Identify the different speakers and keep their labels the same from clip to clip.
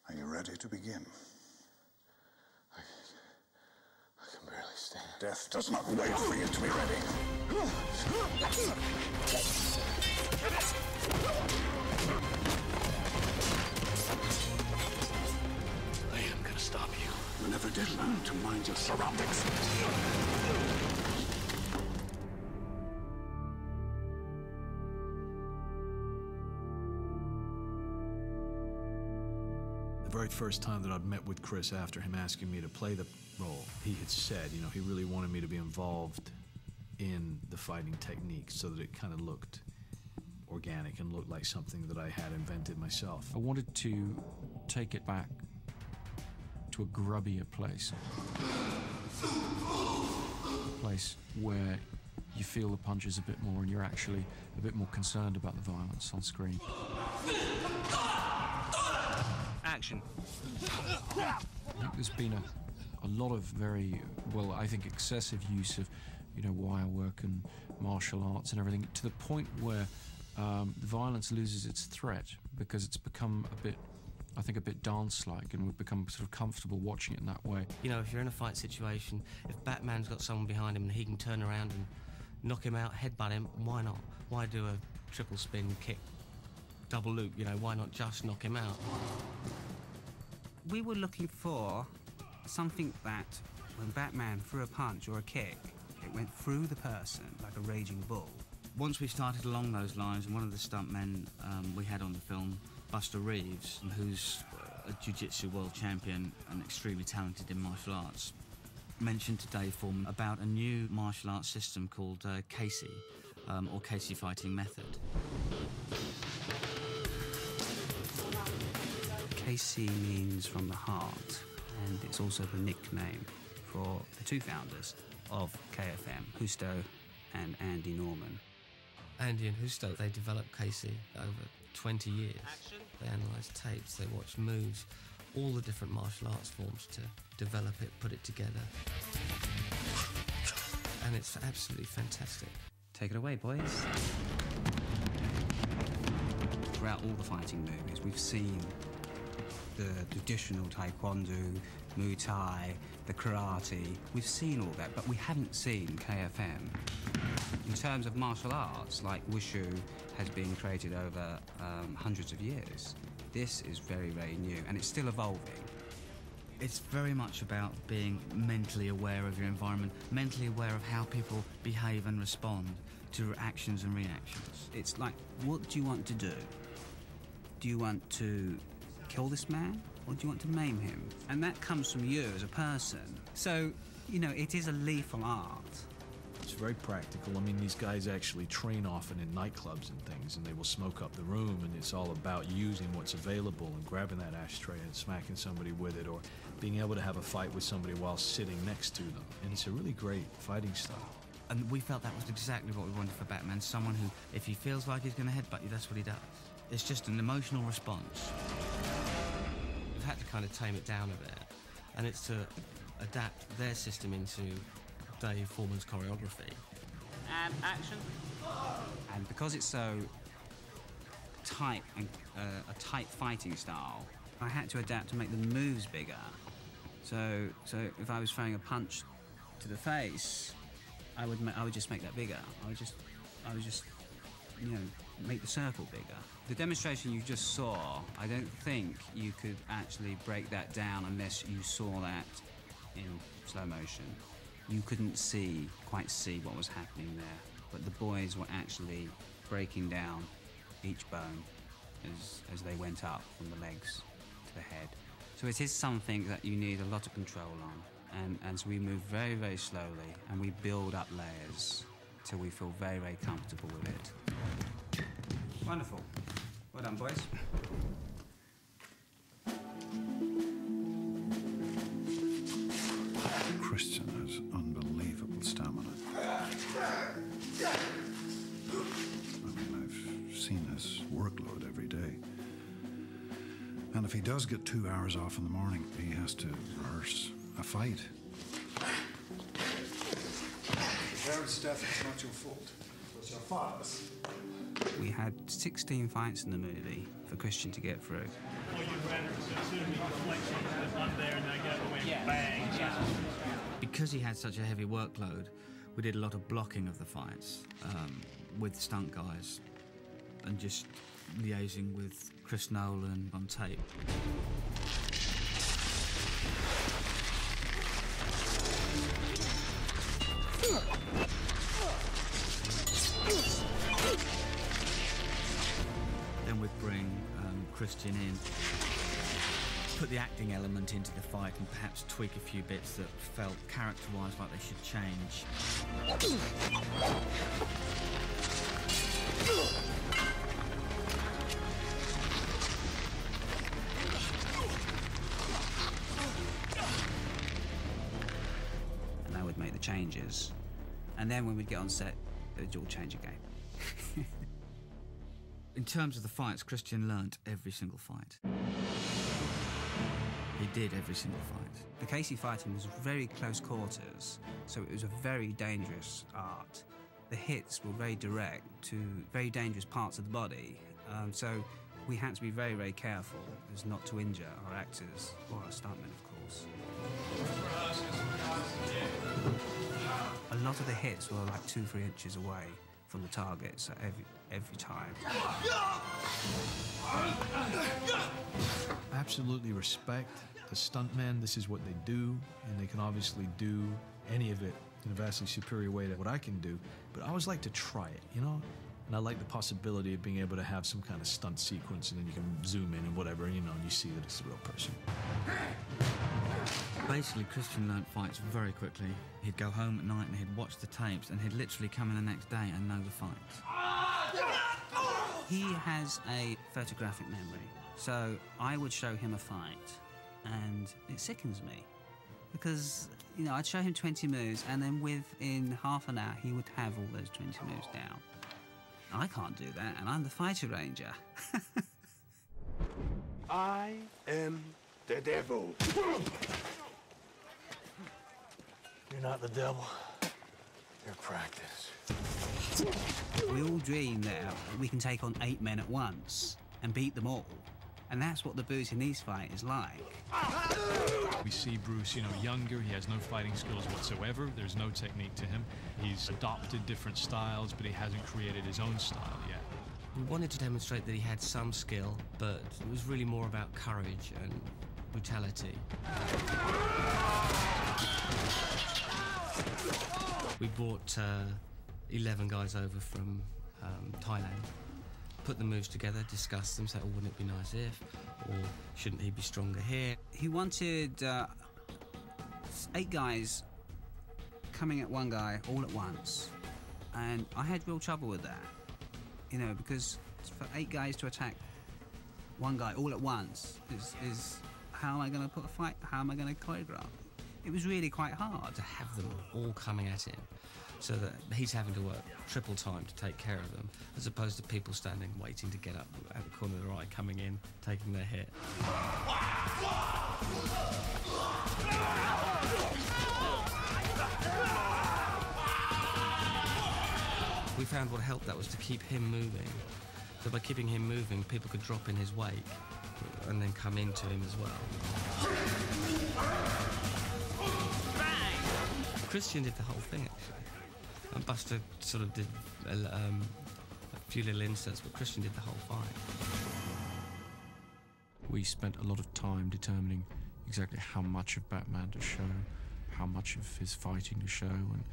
Speaker 1: Are you ready to begin?
Speaker 2: I can barely stand.
Speaker 1: Death does not wait for you to be ready.
Speaker 2: I am gonna stop you.
Speaker 1: You never did learn to mind your surroundings.
Speaker 3: The very first time that I'd met with Chris after him asking me to play the role, he had said, you know, he really wanted me to be involved in the fighting technique so that it kind of looked organic and looked like something that I had invented myself.
Speaker 4: I wanted to take it back to a grubbier place. A place where you feel the punches a bit more and you're actually a bit more concerned about the violence on screen.
Speaker 5: Action.
Speaker 4: I think there's been a lot of very, well, I think excessive use of, you know, wire work and martial arts and everything, to the point where the violence loses its threat because it's become a bit, I think, a bit dance-like, and we've become sort of comfortable watching it in that way.
Speaker 5: You know, if you're in a fight situation, if Batman's got someone behind him and he can turn around and knock him out, headbutt him, why not? Why do a triple spin kick, double loop, you know, why not just knock him out?
Speaker 6: We were looking for something that, when Batman threw a punch or a kick, it went through the person like a raging bull.
Speaker 7: Once we started along those lines, and one of the stuntmen we had on the film, Buster Reeves, who's a jiu-jitsu world champion and extremely talented in martial arts, mentioned to Dave Foreman about a new martial arts system called KEYSI, or KEYSI fighting method.
Speaker 6: KEYSI means from the heart, and it's also the nickname for the two founders of KFM, Husto and Andy Norman.
Speaker 5: Andy and Husto, they developed KEYSI over 20 years. Action. They analysed tapes, they watched moves, all the different martial arts forms to develop it, put it together. And it's absolutely fantastic.
Speaker 6: Take it away, boys. Throughout all the fighting movies, we've seen the traditional taekwondo, Muay Thai, the karate. We've seen all that, but we haven't seen KFM. In terms of martial arts, like Wushu has been created over hundreds of years. This is very, very new, and it's still evolving.
Speaker 7: It's very much about being mentally aware of your environment, mentally aware of how people behave and respond to actions and reactions.
Speaker 6: It's like, what do you want to do? Do you want to kill this man, or do you want to maim him? And that comes from you as a person. So, you know, it is a lethal art.
Speaker 3: It's very practical. I mean, these guys actually train often in nightclubs and things, and they will smoke up the room, and it's all about using what's available and grabbing that ashtray and smacking somebody with it, or being able to have a fight with somebody while sitting next to them. And it's a really great fighting style.
Speaker 7: And we felt that was exactly what we wanted for Batman, someone who, if he feels like he's going to headbutt you, that's what he does. It's just an emotional response.
Speaker 5: We've had to kind of tame it down a bit, and it's to adapt their system into Dave Foreman's choreography.
Speaker 6: And action. And because it's so tight and a tight fighting style, I had to adapt to make the moves bigger. So if I was throwing a punch to the face, I would just make that bigger. I would just you know, make the circle bigger. The demonstration you just saw, I don't think you could actually break that down unless you saw that in slow motion. You couldn't quite see what was happening there, but the boys were actually breaking down each bone as they went up from the legs to the head. So it is something that you need a lot of control on, and so we move very, very slowly, and we build up layers till we feel very, very comfortable with it. Wonderful. Well done, boys.
Speaker 1: Christian has unbelievable stamina. I mean, I've seen his workload every day. And if he does get 2 hours off in the morning, he has to rehearse a fight. The parents' death is not your fault. It was your father's.
Speaker 6: We had 16 fights in the movie for Christian to get through.
Speaker 2: Will you
Speaker 7: Because he had such a heavy workload, we did a lot of blocking of the fights with stunt guys and just liaising with Chris Nolan on tape. Then we'd bring Christian in, put the acting element into the fight and perhaps tweak a few bits that felt character-wise like they should change. And they would make the changes. And then when we'd get on set, it would all change again. In terms of the fights, Christian learnt every single fight. He did every single fight. The KEYSI fighting was very close quarters, so it was a very dangerous art. The hits were very direct to very dangerous parts of the body, so we had to be very, very careful as not to injure our actors or our stuntmen, of course. A lot of the hits were like 2-3 inches away from the target, so every time.
Speaker 3: Absolutely respect the stuntmen. This is what they do, and they can obviously do any of it in a vastly superior way to what I can do. But I always like to try it, you know? And I like the possibility of being able to have some kind of stunt sequence, and then you can zoom in and whatever, you know, and you see that it's a real person.
Speaker 7: Basically, Christian learnt fights very quickly. He'd go home at night and he'd watch the tapes, and he'd literally come in the next day and know the fights. He has a photographic memory, so I would show him a fight, and it sickens me. Because, you know, I'd show him 20 moves, and then within half an hour, he would have all those 20 moves down. I can't do that, and I'm the fighter ranger.
Speaker 2: I am the devil. You're not the devil. You're practice.
Speaker 7: We all dream that we can take on 8 men at once and beat them all. And that's what the Bhutanese fight is like.
Speaker 3: We see Bruce, you know, younger. He has no fighting skills whatsoever. There's no technique to him. He's adopted different styles, but he hasn't created his own style yet.
Speaker 5: We wanted to demonstrate that he had some skill, but it was really more about courage and brutality. We brought 11 guys over from Thailand, put the moves together, discussed them, said, oh, wouldn't it be nice if, or shouldn't he be stronger here?
Speaker 7: He wanted 8 guys coming at one guy all at once, and I had real trouble with that, you know, because for 8 guys to attack one guy all at once is how am I going to put a fight, how am I going to choreograph? It was really quite hard
Speaker 5: To have them all coming at him, so that he's having to work triple time to take care of them, as opposed to people standing waiting to get up at the corner of their eye, coming in, taking their hit. We found what helped that was to keep him moving. So by keeping him moving, people could drop in his wake and then come into him as well. Christian did the whole thing, actually. And Buster sort of did a few little inserts, but Christian did the whole fight.
Speaker 4: We spent a lot of time determining exactly how much of Batman to show, how much of his fighting to show, and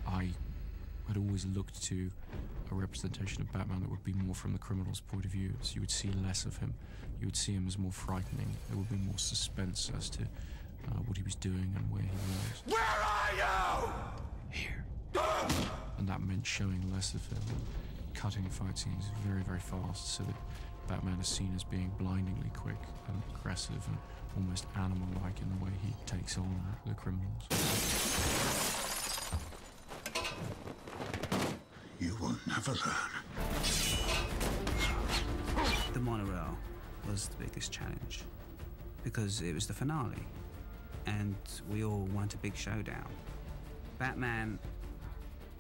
Speaker 4: I had always looked to a representation of Batman that would be more from the criminal's point of view, so you would see less of him. You would see him as more frightening. There would be more suspense as to what he was doing and where he was.
Speaker 2: Where are you?
Speaker 4: Here. And that meant showing less of him, cutting fight scenes very, very fast, so that Batman is seen as being blindingly quick and aggressive and almost animal-like in the way he takes on the criminals.
Speaker 1: You will never learn.
Speaker 7: The monorail was the biggest challenge because it was the finale and we all want a big showdown. Batman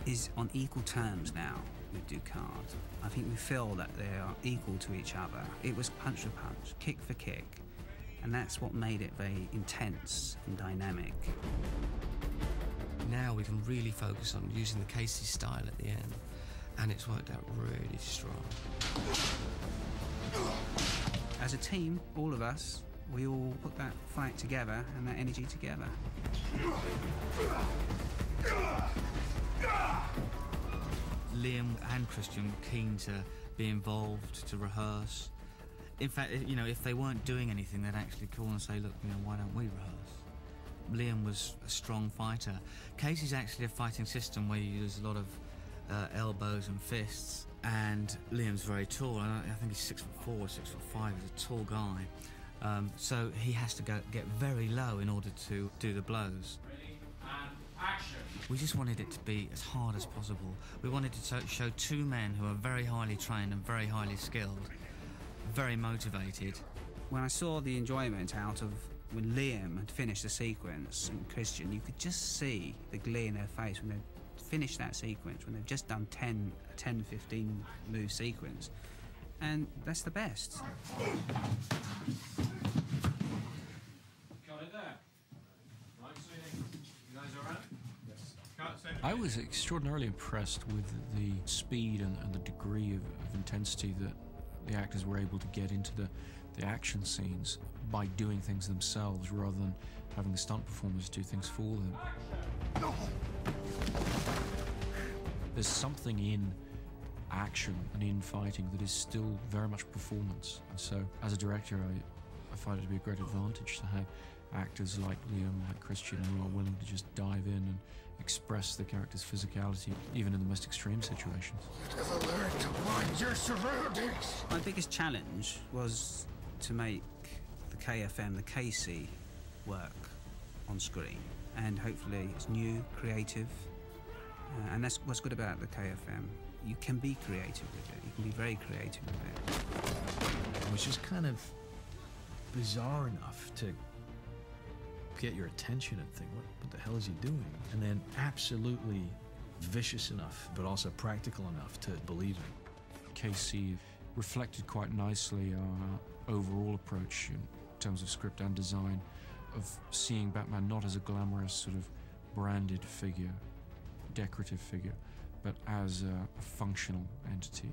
Speaker 7: is on equal terms now
Speaker 6: with Ducard. I think we feel that they are equal to each other. It was punch for punch, kick for kick, and that's what made it very intense and dynamic.
Speaker 5: Now we can really focus on using the KEYSI style at the end, and it's worked out really strong.
Speaker 6: As a team, all of us, we all put that fight together and that energy together.
Speaker 7: Liam and Christian were keen to be involved, to rehearse. In fact, you know, if they weren't doing anything, they'd actually call and say, look, you know, why don't we rehearse? Liam was a strong fighter. KEYSI's actually a fighting system where you use a lot of elbows and fists, and Liam's very tall. I think he's 6'4", 6'5". He's a tall guy. So he has to get very low in order to do the blows.
Speaker 3: Ready, and action.
Speaker 7: We just wanted it to be as hard as possible. We wanted to show two men who are very highly trained and very highly skilled, very motivated.
Speaker 6: When I saw the enjoyment out of when Liam had finished the sequence and Christian, you could just see the glee in their face when they finished that sequence, when they've just done 10, 15 move sequence. And that's the best.
Speaker 3: Got it there. Right, so you guys all right? Yes.
Speaker 4: I was extraordinarily impressed with the speed and the degree of intensity that the actors were able to get into the action scenes by doing things themselves rather than having the stunt performers do things for them. There's something in action and in fighting that is still very much performance, and so as a director I find it to be a great advantage to have actors like Liam, like Christian, who are willing to just dive in and express the character's physicality even in the most extreme situations.
Speaker 2: Never learn to mind your surroundings.
Speaker 6: My biggest challenge was to make the KFM, the KEYSI, work on screen. And hopefully it's new, creative, and that's what's good about the KFM. You can be creative with it. You can be very creative with it.
Speaker 3: It was just kind of bizarre enough to get your attention and think, what the hell is he doing? And then absolutely vicious enough, but also practical enough to believe it.
Speaker 4: KEYSI reflected quite nicely our overall approach in terms of script and design, of seeing Batman not as a glamorous sort of branded figure, decorative figure, but as a functional entity.